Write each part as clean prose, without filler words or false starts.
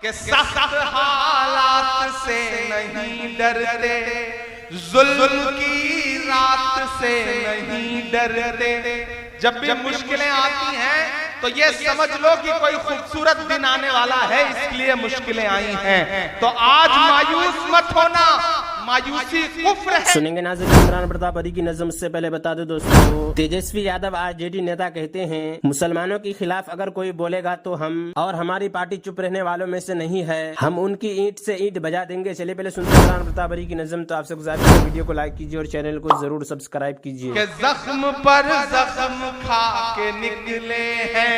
कि सख्त हालात से नहीं डरते, जुल्म की रात से नहीं डरते। जब भी मुश्किलें आती हैं तो ये समझ लो कि कोई खूबसूरत दिन आने वाला है, इसलिए मुश्किलें आई हैं। तो आज मायूस मत होना, मायूसी कुफ्र है। सुनेंगे नाज़रीन इमरान प्रताप अली की नज़म। से पहले बता दो दोस्तों, तेजस्वी यादव आरजेडी नेता कहते हैं मुसलमानों के खिलाफ अगर कोई बोलेगा तो हम और हमारी पार्टी चुप रहने वालों में से नहीं है, हम उनकी ईंट से ईंट बजा देंगे। चलिए पहले सुनते हैं इमरान प्रताप अली की नज़म। तो आपसे गुजारिश है वीडियो को लाइक कीजिए और चैनल को जरूर सब्सक्राइब कीजिए। कि जख्म पर जख्म खा के निकले हैं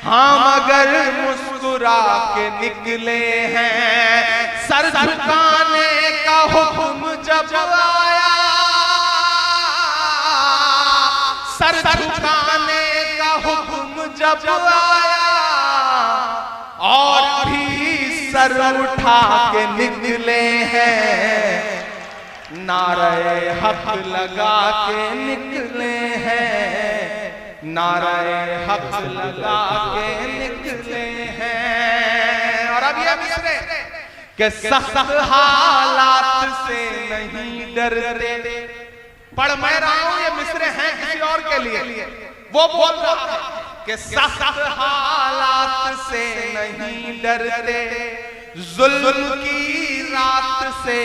हम, अगर मुस्कुरा के निकले हैं। सर झुकाने का हुक्म जब आया, सर झुकाने का हुक्म जब आया, और भी सर उठा के निकले हैं। नारे हक लगा के निकले हैं, नारे हक लगा के निकले हैं। और अब ये मिसरे कि सख्त हालात से नहीं डरते। पढ़ मैं रहा हूं, ये मिसरे हैं किसी और के लिए। वो बोल रहा है कि सख्त हालात से नहीं डरते, जुल्म की रात से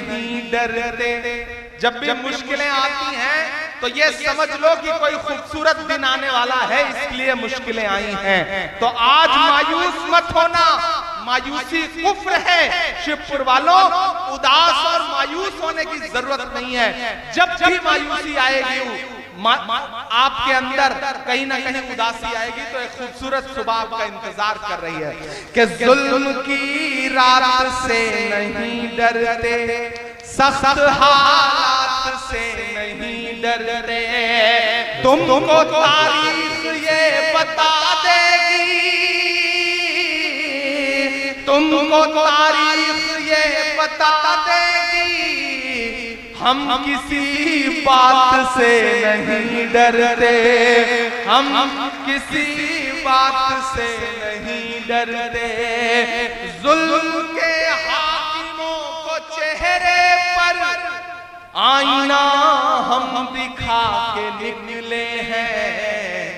नहीं डरते। जब भी मुश्किलें आती हैं तो ये समझ लो कि कोई खूबसूरत दिन आने वाला है, इसलिए मुश्किलें आई हैं। तो आज मायूस मत होना, मायूसी कुफ्र है। शिवपुर वालों, उदास और मायूस होने की जरूरत नहीं है। जब भी मायूसी आएगी आपके अंदर कहीं ना कहीं उदासी आएगी, तो एक खूबसूरत सुबह आपका इंतजार कर रही है कि जुल्म की रात से नहीं डरते, सख्त हालात से नहीं डरते। तुमको तारीख ये बता देगी, तुमको तारीख ये बता देगी, हम किसी बात से नहीं डरते, हम किसी बात से नहीं डरते। जुल्म के हाकिमों को चेहरे पर आईना हम दिखा के निकले हैं,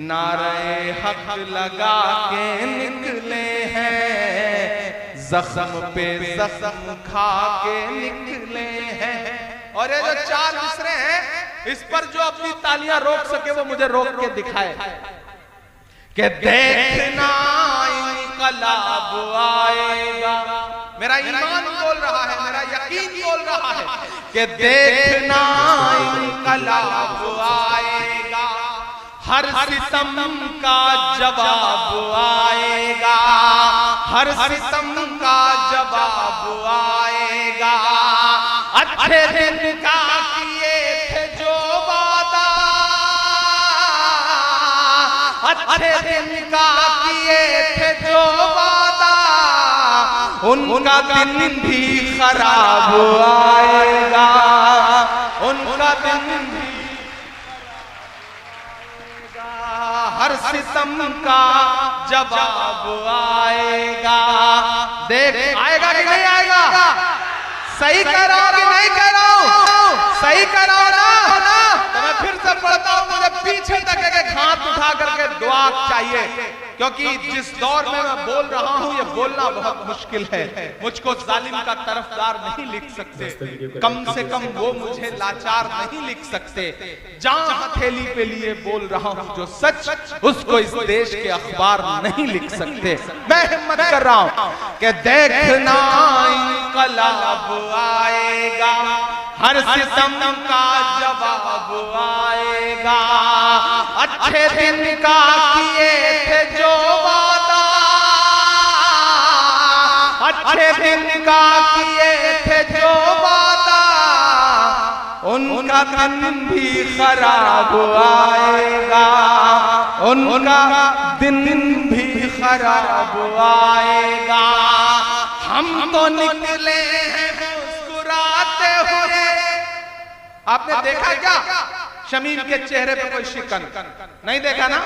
नारे हक लगा के निकले हैं, जख्म पे जख्म खा के निकले हैं। और ये जो चार मिसरे हैं, इस पर जो अपनी तालियां रोक सके वो मुझे रोक के दिखाए कि देखना इनकलाब आएगा। मेरा ईमान बोल रहा है, मेरा यकीन बोल रहा है कि देखना इनकलाब आएगा, हर सितम का जवाब आएगा, हर सितम का जवाब आएगा। अच्छे दिन का किए थे जो वादा, अच्छे दिन का किए थे जो वादा, उनका दिन भी खराब आएगा, उनका दिन भी हर सितम का जवाब आएगा। देख आएगा कि नहीं आएगा? सही कह रहा हूं कि नहीं कह रहा हूं? सही कह रहा हूं ना? तो मैं फिर से पढ़ता हूं, मुझे पीछे तक एक हाथ उठा करके दुआ चाहिए, क्योंकि जिस दौर में मैं बोल रहा हूं ये बोलना बहुत मुश्किल है। मुझको जालिम का तरफदार नहीं लिख सकते, कम से कम वो मुझे लाचार नहीं लिख सकते। जहां हथेली पे लिए बोल रहा हूं जो सच, उसको इस देश के अखबार नहीं लिख सकते। मैं हिम्मत कर रहा हूं कि देखना इनकलाब आएगा, हर सितम का जवाब आएगा। अच्छे दिन का किए थे जो वादा, अच्छे दिन का किए थे जो वादा, उनका दिन भी खराब आएगा, उनका दिन भी खराब आएगा। हम तो निकले हैं मुस्कुराते हुए। आपने देखा क्या शमीम के चेहरे पे कोई शिकन नहीं देखा ना?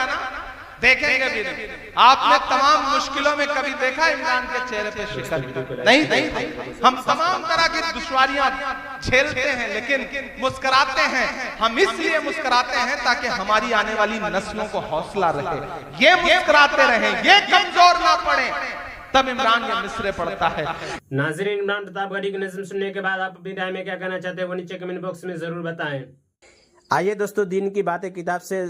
देखेंगे भी नहीं। आपने तमाम मुश्किलों में कभी देखा इमरान के चेहरे पे शिकन? नहीं। हम तमाम तरह की दुश्वारियां झेलते हैं लेकिन मुस्कुराते हैं। हम इसलिए मुस्कुराते हैं ताकि हमारी आने वाली नस्लों को हौसला रहे, ये मुस्कुराते रहे, ये कमजोर ना पड़े, तब इमरान ये मिसरे पढ़ता है। नाज़रीन, इमरान प्रतापगढ़ी की नज़्म सुनने के बाद आप अपनी राय में क्या कहना चाहते हैं वो नीचे कमेंट बॉक्स में जरूर बताएं। आइए दोस्तों, दीन की बातें किताब से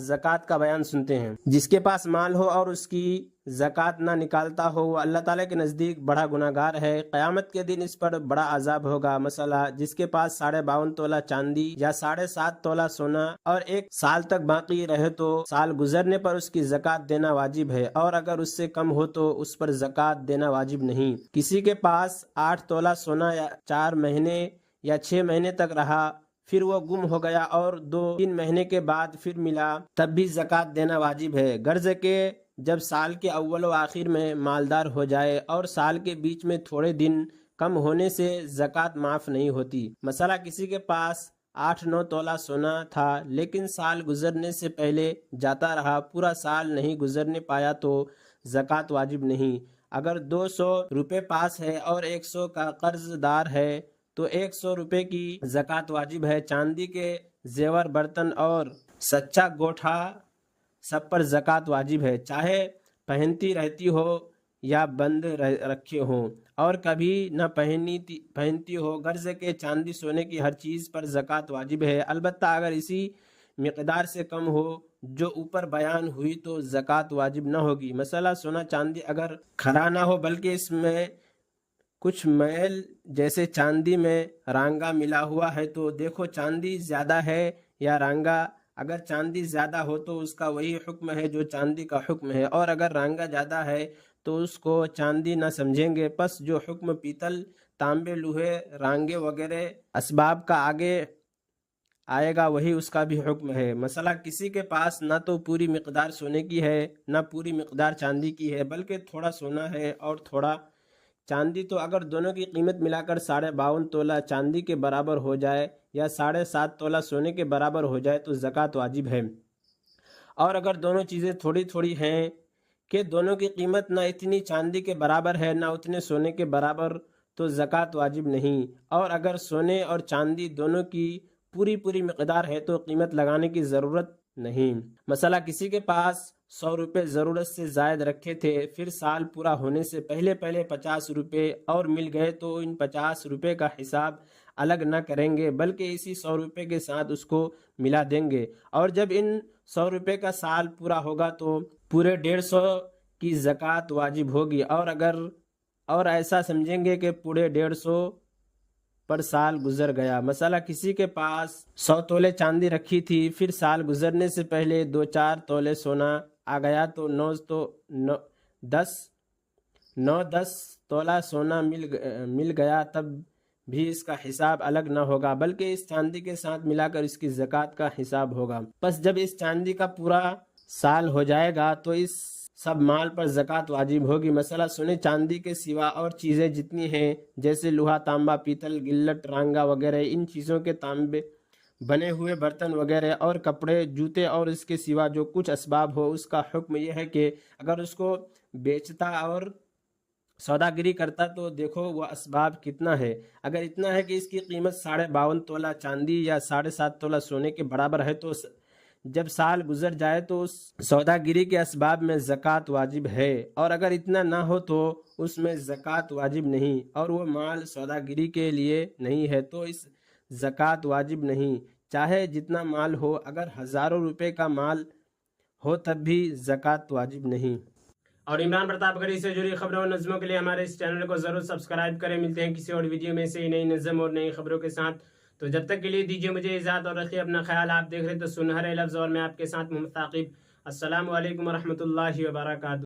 ज़कात का बयान सुनते हैं। जिसके पास माल हो और उसकी ज़कात ना निकालता हो वो अल्लाह ताला के नज़दीक बड़ा गुनाहगार है। क़यामत के दिन इस पर बड़ा अजाब होगा। मसला, जिसके पास 52.5 तोला चांदी या 7.5 तोला सोना और 1 साल तक बाकी रहे तो साल गुजरने पर उसकी ज़कात देना वाजिब है, और अगर उससे कम हो तो उस पर ज़कात देना वाजिब नहीं। किसी के पास 8 तोला सोना या 4 महीने या 6 महीने तक रहा, फिर वो गुम हो गया और 2-3 महीने के बाद फिर मिला, तब भी ज़कात देना वाजिब है। गर्ज के जब साल के अव्वल व आखिर में मालदार हो जाए और साल के बीच में थोड़े दिन कम होने से ज़कात माफ़ नहीं होती। मसला, किसी के पास 8-9 तोला सोना था लेकिन साल गुजरने से पहले जाता रहा, पूरा साल नहीं गुजरने पाया तो ज़कात वाजिब नहीं। अगर 200 रुपये पास है और 100 का कर्जदार है तो 100 रुपये की ज़कात वाजिब है। चांदी के जेवर, बर्तन और सच्चा गोठा सब पर ज़कात वाजिब है, चाहे पहनती रहती हो या बंद रखे हो और कभी न पहनती हो। गर्ज के चांदी सोने की हर चीज़ पर ज़कात वाजिब है, अलबत्ता अगर इसी मिक़दार से कम हो जो ऊपर बयान हुई तो ज़कात वाजिब न होगी। मसला, सोना चांदी अगर खरा ना हो बल्कि इसमें कुछ मैल जैसे चांदी में रांगा मिला हुआ है तो देखो चांदी ज़्यादा है या रांगा। अगर चांदी ज़्यादा हो तो उसका वही हुक्म है जो चांदी का हुक्म है, और अगर रांगा ज़्यादा है तो उसको चांदी ना समझेंगे। बस जो हुक्म पीतल, तांबे, लोहे, रांगे वगैरह असबाब का आगे आएगा वही उसका भी हुक्म है। मसला, किसी के पास ना तो पूरी मिक़दार सोने की है ना पूरी मिक़दार चांदी की है, बल्कि थोड़ा सोना है और थोड़ा चांदी, तो अगर दोनों की कीमत मिलाकर 52.5 तोला चांदी के बराबर हो जाए या 7.5 तोला सोने के बराबर हो जाए तो ज़कात वाजिब है। और अगर दोनों चीज़ें थोड़ी थोड़ी हैं कि दोनों की कीमत ना इतनी चांदी के बराबर है ना उतने सोने के बराबर तो ज़कात वाजिब नहीं। और अगर सोने और चांदी दोनों की पूरी मिक़दार है तो कीमत लगाने की ज़रूरत नहीं। मसला, किसी के पास 100 रुपये ज़रूरत से ज़ायद रखे थे, फिर साल पूरा होने से पहले 50 रुपये और मिल गए तो इन 50 रुपये का हिसाब अलग न करेंगे बल्कि इसी 100 रुपये के साथ उसको मिला देंगे। और जब इन 100 रुपये का साल पूरा होगा तो पूरे 150 की ज़कात वाजिब होगी। और ऐसा समझेंगे कि पूरे 150 पर साल गुजर गया। मसला, किसी के पास 100 तोले चांदी रखी थी, फिर साल गुजरने से पहले 2-4 तोले सोना आ गया तो 9-10 तोला सोना मिल गया, तब भी इसका हिसाब अलग न होगा बल्कि इस चांदी के साथ मिलाकर इसकी ज़कात का हिसाब होगा। बस जब इस चांदी का पूरा साल हो जाएगा तो इस सब माल पर ज़कात वाजिब होगी। मसला, सोने चांदी के सिवा और चीज़ें जितनी हैं जैसे लोहा, तांबा, पीतल, गिल्लट, रांगा वगैरह, इन चीज़ों के तांबे बने हुए बर्तन वगैरह और कपड़े, जूते और इसके सिवा जो कुछ असबाब हो, उसका हुक्म यह है कि अगर उसको बेचता और सौदागिरी करता तो देखो वह असबाब कितना है। अगर इतना है कि इसकी कीमत 52.5 तोला चांदी या 7.5 तोला सोने के बराबर है तो जब साल गुजर जाए तो उस सौदागिरी के असबाब में ज़कात वाजिब है। और अगर इतना ना हो तो उसमें ज़कात वाजिब नहीं और वो माल सौदागिरी के लिए नहीं है तो इस ज़कात वाजिब नहीं, चाहे जितना माल हो। अगर हज़ारों रुपए का माल हो तब भी ज़कात वाजिब नहीं। और इमरान प्रतापगढ़ी से जुड़ी खबरों और नज़मों के लिए हमारे इस चैनल को ज़रूर सब्सक्राइब करें। मिलते हैं किसी और वीडियो में से नई नज़म और नई खबरों के साथ। तो जब तक के लिए दीजिए मुझे इजाज़त और रखिए अपना ख्याल। आप देख रहे तो सुनहरे लफ्ज़ और मैं आपके साथ मोहम्मद ताक़िब। अस्सलामु अलैकुम व रहमतुल्लाहि व बरकातुहू।